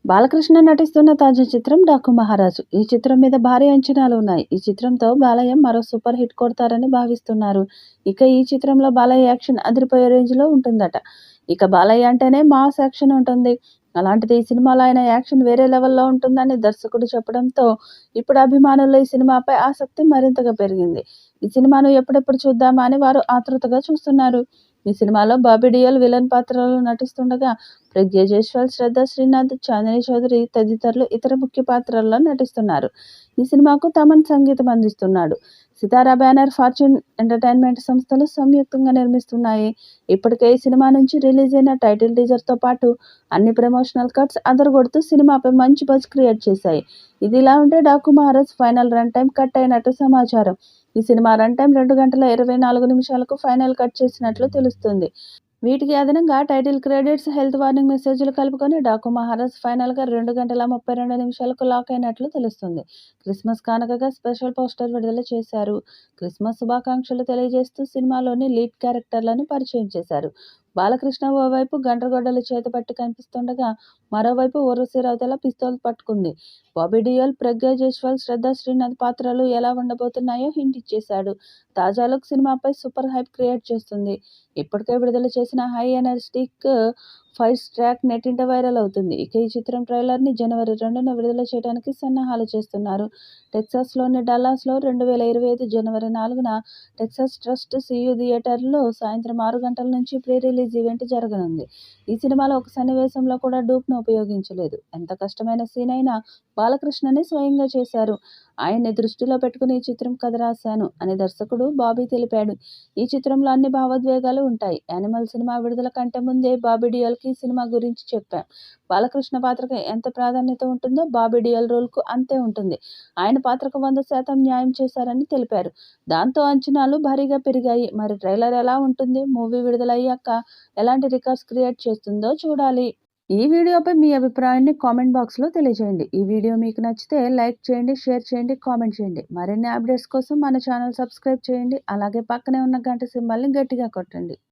బాలకృష్ణ నటిస్తున్న తాజా చిత్రం 'డాకు మహారాజు'. ఈ చిత్రం మీద భారీ అంచనాలు ఉన్నాయి. ఈ చిత్రంతో బాలయ్య మరో సూపర్ హిట్ కొడతారని భావిస్తున్నారు. ఇక ఈ చిత్రంలో బాలయ్య యాక్షన్ అదిరిపోయే రేంజ్లో ఉంటుందట. ఇక బాలయ్య అంటేనే మాస్ యాక్షన్ ఉంటుంది. అలాంటిది ఈ సినిమాలో ఆయన యాక్షన్ వేరే లెవెల్లో ఉంటుందని దర్శకుడు చెప్పడంతో ఇప్పుడు అభిమానుల్లో ఈ సినిమాపై ఆసక్తి మరింతగా పెరిగింది. ఈ సినిమాను ఎప్పుడెప్పుడు చూద్దామా అని వారు ఆతృతగా చూస్తున్నారు. ఈ సినిమాలో బాబీ డియోల్ విలన్ పాత్రలో నటిస్తుండగా ప్రగ్యా జైస్వాల్, శ్రద్ధా శ్రీనాథ్, చాందిని చౌదరి తదితరులు ఇతర ముఖ్య పాత్రల్లో నటిస్తున్నారు. ఈ సినిమాకు తమన్ సంగీతం అందిస్తున్నాడు. సితారా బ్యానర్, ఫార్చ్యూన్ ఎంటర్టైన్మెంట్ సంస్థలు సంయుక్తంగా నిర్మిస్తున్నాయి. ఇప్పటికే ఈ సినిమా నుంచి రిలీజ్ అయిన టైటిల్ టీజర్తో పాటు అన్ని ప్రమోషనల్ కట్స్ అదరగొడుతూ సినిమాపై మంచి బజ్ క్రియేట్ చేశాయి. ఇదిలా ఉంటే 'Daaku Maharaj' final run time cut అయినట్టు సమాచారం. ఈ సినిమా రన్ టైం 2 గంటల 24 నిమిషాలకు ఫైనల్ కట్ చేసినట్లు తెలుస్తుంది. వీటికి అదనంగా టైటిల్ క్రెడిట్స్, హెల్త్ వార్నింగ్ మెసేజ్లు కలుపుకొని 'డాకు మహారాజ్' ఫైనల్గా 2 గంటల 32 నిమిషాలకు లాక్ అయినట్లు తెలుస్తుంది. క్రిస్మస్ కానుకగా స్పెషల్ పోస్టర్ విడుదల చేశారు. క్రిస్మస్ శుభాకాంక్షలు తెలియజేస్తూ సినిమాలోని లీడ్ క్యారెక్టర్లను పరిచయం చేశారు. బాలకృష్ణ ఓవైపు గండ్రగొడ్డలి చేతపట్టి కనిపిస్తుండగా, మరోవైపు ఊర్వశి రౌతేల పిస్తోల్ పట్టుకుంది. బాబీ డియోల్, ప్రగ్యా జైస్వాల్, శ్రద్ధా శ్రీనాథ్ పాత్రలు ఎలా ఉండబోతున్నాయో హింట్ ఇచ్చేశాడు. తాజా లుక్ సినిమాపై సూపర్ హైప్ క్రియేట్ చేస్తుంది. ఇప్పటికే విడుదల చేసిన హై ఎనర్జిటిక్ ఫైట్ ట్రాక్ నెట్టింట వైరల్ అవుతుంది. ఇక ఈ చిత్రం ట్రైలర్ని జనవరి 2న విడుదల చేయడానికి సన్నాహాలు చేస్తున్నారు. టెక్సాస్లోని డల్లాస్లో 2025 జనవరి 4న టెక్సాస్ ట్రస్ట్ సియు థియేటర్లో సాయంత్రం 6 గంటల నుంచి ప్రీ రిలీజ్ ఈవెంట్ జరగనుంది. ఈ సినిమాలో ఒక సన్నివేశంలో కూడా డూప్ను ఉపయోగించలేదు. ఎంత కష్టమైన సీన్ అయినా బాలకృష్ణనే స్వయంగా చేశారు. ఆయన్ని దృష్టిలో పెట్టుకుని ఈ చిత్రం కథ రాశాను అని దర్శకుడు బాబీ తెలిపాడు. ఈ చిత్రంలో అన్ని భావోద్వేగాలు ఉంటాయి. యానిమల్ సినిమా విడుదల కంటే ముందే బాబీ డియోల్కి ఈ సినిమా గురించి చెప్పాం. బాలకృష్ణ పాత్రకు ఎంత ప్రాధాన్యత ఉంటుందో బాబీ డియోల్ రోల్కు అంతే ఉంటుంది. ఆయన పాత్రకు 100% న్యాయం చేశారని తెలిపారు. దాంతో అంచనాలు భారీగా పెరిగాయి. మరి ట్రైలర్ ఎలా ఉంటుంది? మూవీ విడుదలయ్యాక ఎలాంటి రికార్డ్స్ క్రియేట్ చేస్తుందో చూడాలి. ఈ వీడియోపై మీ అభిప్రాయాన్ని కామెంట్ బాక్స్లో తెలియజేయండి. ఈ వీడియో మీకు నచ్చితే లైక్ చేయండి, షేర్ చేయండి, కామెంట్ చేయండి. మరిన్ని అప్డేట్స్ కోసం మన ఛానల్ సబ్స్క్రైబ్ చేయండి. అలాగే పక్కనే ఉన్న గంట సింబల్ని గట్టిగా కొట్టండి.